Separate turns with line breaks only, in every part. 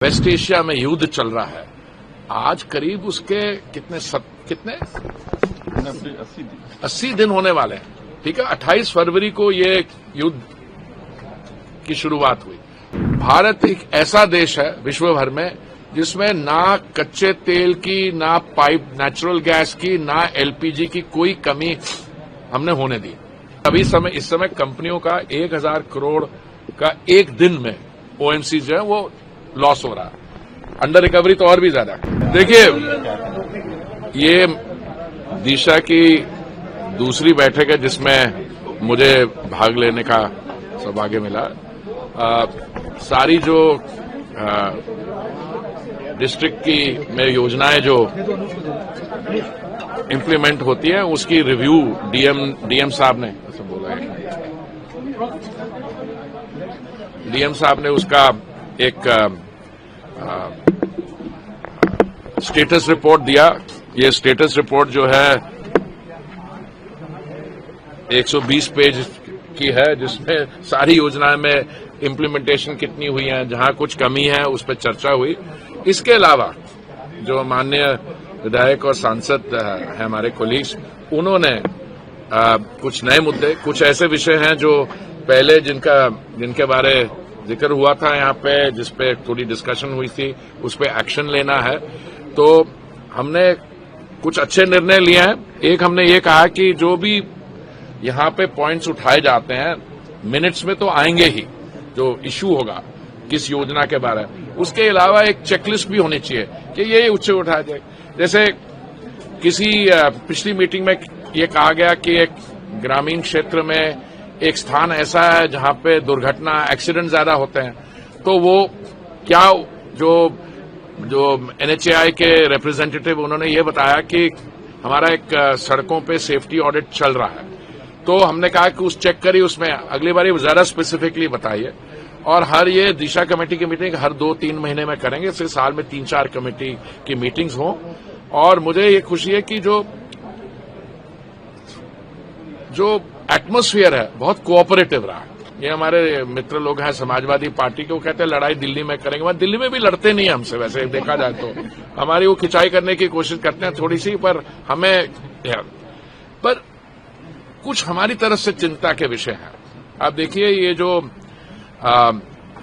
Waste Asia में युद्ध चल रहा है। आज करीब उसके कितने 80 दिन होने वाले हैं। ठीक है, 28 फरवरी को ये युद्ध की शुरुआत हुई। भारत एक ऐसा देश है विश्व भर में जिसमें ना कच्चे तेल की, ना पाइप नेचुरल गैस की, ना एलपीजी की कोई कमी हमने होने दी। इस समय कंपनियों का 1000 करोड़ का एक दिन में ओएमसी जो है वो लॉस हो रहा है। अंडर रिकवरी तो और भी ज्यादा। देखिए, ये दिशा की दूसरी बैठक है जिसमें मुझे भाग लेने का सौभाग्य मिला। सारी जो डिस्ट्रिक्ट की में योजनाएं जो इम्प्लीमेंट होती है उसकी रिव्यू डीएम साहब ने ऐसा बोला है। डीएम साहब ने उसका एक स्टेटस रिपोर्ट दिया। ये स्टेटस रिपोर्ट जो है 120 पेज की है, जिसमें सारी योजनाएं में इम्प्लीमेंटेशन कितनी हुई है, जहां कुछ कमी है उस पर चर्चा हुई। इसके अलावा जो माननीय विधायक और सांसद हैं हमारे कोलीग्स, उन्होंने कुछ नए मुद्दे, कुछ ऐसे विषय हैं जो पहले जिनके बारे जिक्र हुआ था यहाँ पे, जिसपे थोड़ी डिस्कशन हुई थी, उस पे एक्शन लेना है। तो हमने कुछ अच्छे निर्णय लिए हैं। एक, हमने ये कहा कि जो भी यहाँ पे पॉइंट्स उठाए जाते हैं मिनट्स में तो आएंगे ही, जो इश्यू होगा किस योजना के बारे में, उसके अलावा एक चेकलिस्ट भी होनी चाहिए कि ये उससे उठाया जाए। जैसे किसी पिछली मीटिंग में ये कहा गया कि एक ग्रामीण क्षेत्र में एक स्थान ऐसा है जहां पे दुर्घटना, एक्सीडेंट ज्यादा होते हैं, तो वो क्या जो एनएचएआई के रिप्रेजेंटेटिव, उन्होंने ये बताया कि हमारा एक सड़कों पे सेफ्टी ऑडिट चल रहा है। तो हमने कहा कि उस चेक करिए, उसमें अगली बार ज्यादा स्पेसिफिकली बताइए। और हर ये दिशा कमेटी की मीटिंग हर 2-3 महीने में करेंगे, इससे साल में 3-4 कमेटी की मीटिंग्स हों। और मुझे ये खुशी है कि जो एटमॉस्फेयर है बहुत कोऑपरेटिव रहा। ये हमारे मित्र लोग हैं समाजवादी पार्टी के, वो कहते हैं लड़ाई दिल्ली में करेंगे। वहां दिल्ली में भी लड़ते नहीं हमसे, वैसे देखा जाए तो हमारी वो खिंचाई करने की कोशिश करते हैं थोड़ी सी, पर कुछ हमारी तरफ से चिंता के विषय हैं। आप देखिए, ये जो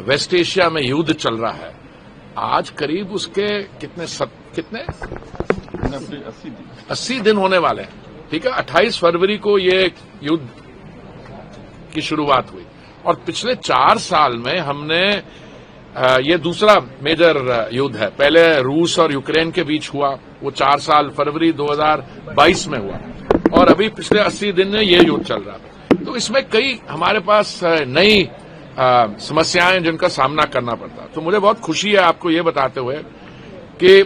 वेस्ट एशिया में युद्ध चल रहा है, आज करीब उसके कितने 80 दिन होने वाले हैं। ठीक है, 28 फरवरी को ये युद्ध की शुरुआत हुई और पिछले 4 साल में हमने ये दूसरा मेजर युद्ध है। पहले रूस और यूक्रेन के बीच हुआ, वो 4 साल फरवरी 2022 में हुआ, और अभी पिछले 80 दिन में ये युद्ध चल रहा है। तो इसमें कई हमारे पास नई समस्याएं जिनका सामना करना पड़ता। तो मुझे बहुत खुशी है आपको ये बताते हुए कि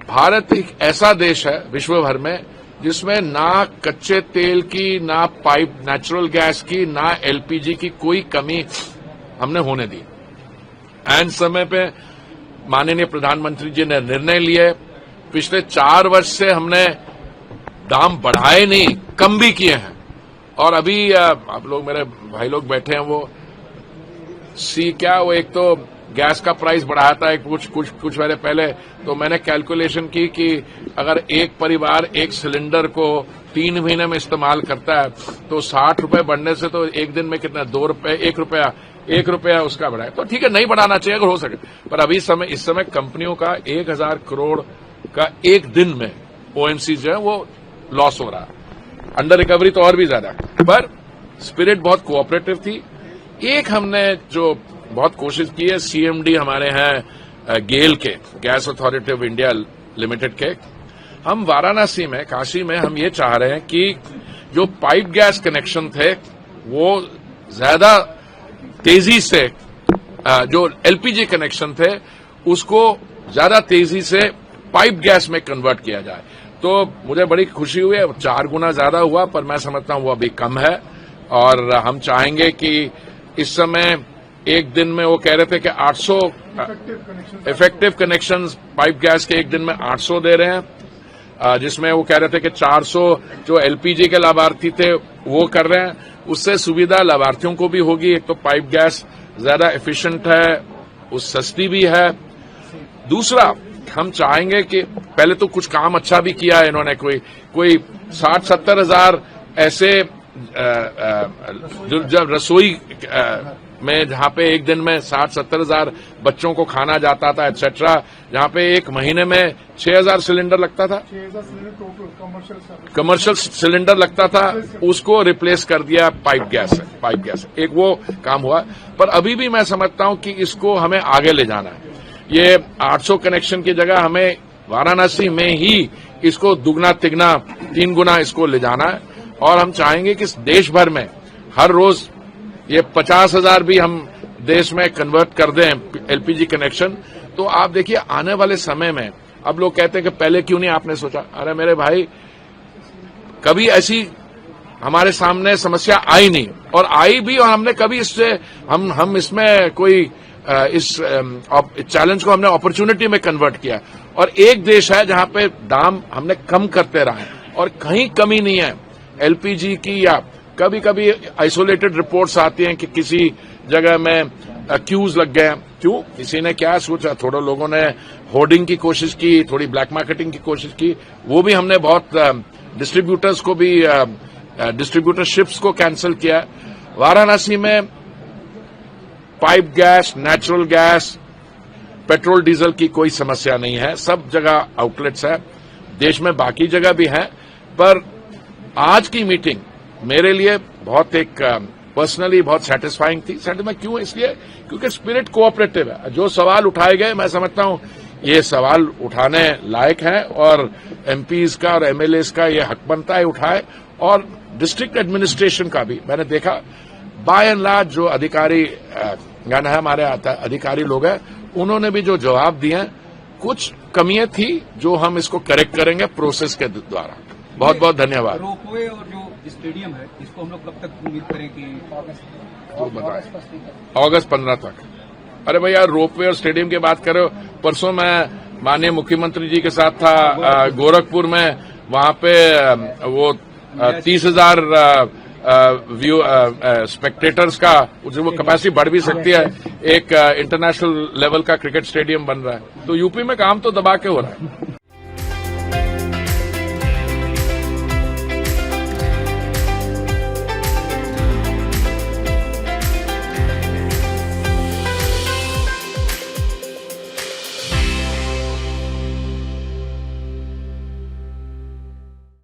भारत एक ऐसा देश है विश्व भर में जिसमें ना कच्चे तेल की, ना पाइप नेचुरल गैस की, ना एलपीजी की कोई कमी हमने होने दी। एंड समय पे माननीय प्रधानमंत्री जी ने निर्णय लिए। पिछले 4 वर्ष से हमने दाम बढ़ाए नहीं, कम भी किए हैं। और अभी आप लोग, मेरे भाई लोग बैठे हैं, वो वो एक तो गैस का प्राइस बढ़ाया था कुछ महीने पहले। तो मैंने कैलकुलेशन की कि अगर एक परिवार एक सिलेंडर को 3 महीने में इस्तेमाल करता है तो 60 रुपए बढ़ने से तो एक दिन में कितना, 2 रुपए, 1 रुपया उसका बढ़ाए। तो ठीक है, नहीं बढ़ाना चाहिए अगर हो सके, पर अभी इस समय कंपनियों का 1000 करोड़ का एक दिन में ओएमसी जो है वो लॉस हो रहा है। अंडर रिकवरी तो और भी ज्यादा, पर स्पिरिट बहुत कोऑपरेटिव थी। एक हमने जो बहुत कोशिश की है, सीएमडी हमारे हैं गेल के, gas authority of India limited के, हम वाराणसी में, काशी में, हम ये चाह रहे हैं कि जो पाइप गैस कनेक्शन थे वो ज्यादा तेजी से, जो एलपीजी कनेक्शन थे उसको ज्यादा तेजी से पाइप गैस में कन्वर्ट किया जाए। तो मुझे बड़ी खुशी हुई है, 4 गुना ज्यादा हुआ, पर मैं समझता हूं वो अभी कम है। और हम चाहेंगे कि इस समय एक दिन में, वो कह रहे थे कि 800 इफेक्टिव कनेक्शंस पाइप गैस के एक दिन में 800 दे रहे हैं, जिसमें वो कह रहे थे कि 400 जो एलपीजी के लाभार्थी थे वो कर रहे हैं। उससे सुविधा लाभार्थियों को भी होगी। एक तो पाइप गैस ज्यादा एफिशिएंट है, वो सस्ती भी है। दूसरा, हम चाहेंगे कि पहले तो कुछ काम अच्छा भी किया है इन्होंने, कोई 60-70 हजार ऐसे जब रसोई में जहां पे एक दिन में 60-70 हजार बच्चों को खाना जाता था एटसेट्रा, जहां पे एक महीने में 6,000 सिलेंडर लगता था,
6,000 सिलेंडर
कमर्शियल सिलेंडर लगता था, उसको रिप्लेस कर दिया पाइप गैस। एक वो काम हुआ, पर अभी भी मैं समझता हूं कि इसको हमें आगे ले जाना है। ये 800 कनेक्शन की जगह हमें वाराणसी में ही इसको दुगना तिगना 3 गुना इसको ले जाना है, और हम चाहेंगे कि देश भर में हर रोज ये 50,000 भी हम देश में कन्वर्ट कर दें एलपीजी कनेक्शन। तो आप देखिए आने वाले समय में, अब लोग कहते हैं कि पहले क्यों नहीं आपने सोचा, अरे मेरे भाई कभी ऐसी हमारे सामने समस्या आई नहीं, और आई भी और हमने कभी इससे हम इसमें कोई इस चैलेंज को हमने अपॉर्चुनिटी में कन्वर्ट किया। और एक देश है जहां पे दाम हमने कम करते रहे और कहीं कमी नहीं है एलपीजी की। या कभी कभी आइसोलेटेड रिपोर्ट्स आती हैं कि किसी जगह में क्यूज लग गए। क्यों? किसी ने क्या सोचा, थोड़ा लोगों ने होर्डिंग की कोशिश की, थोड़ी ब्लैक मार्केटिंग की कोशिश की, वो भी हमने बहुत डिस्ट्रीब्यूटर्स को भी डिस्ट्रीब्यूटरशिप्स को कैंसिल किया। वाराणसी में pipe gas, natural gas, petrol diesel की कोई समस्या नहीं है, सब जगह आउटलेट्स है, देश में बाकी जगह भी है। पर आज की मीटिंग मेरे लिए बहुत एक पर्सनली बहुत सेटिस्फाइंग थी। क्यों? इसलिए क्योंकि स्पिरिट कोऑपरेटिव है। जो सवाल उठाए गए, मैं समझता हूं ये सवाल उठाने लायक है, और एमपीज का और एमएलएस का ये हक बनता है उठाए। और डिस्ट्रिक्ट एडमिनिस्ट्रेशन का भी मैंने देखा, बाय एंड लार्ज जो अधिकारी गण है, हमारे अधिकारी लोग हैं, उन्होंने भी जो जवाब दिए हैं, कुछ कमियां थी जो हम इसको करेक्ट करेंगे प्रोसेस के द्वारा। बहुत बहुत धन्यवाद।
रोपवे और जो स्टेडियम है, इसको हम लोग कब तक उम्मीद करें कि
तो बताएं? अगस्त 15 तक। अरे भैया, रोपवे और स्टेडियम की बात करो, परसों मैं माननीय मुख्यमंत्री जी के साथ था गोरखपुर में, वहां पे वो 30,000 व्यू स्पेक्टेटर्स का वो कैपेसिटी बढ़ भी सकती है। एक इंटरनेशनल लेवल का क्रिकेट स्टेडियम बन रहा है, तो यूपी में काम तो दबा के हो रहा है।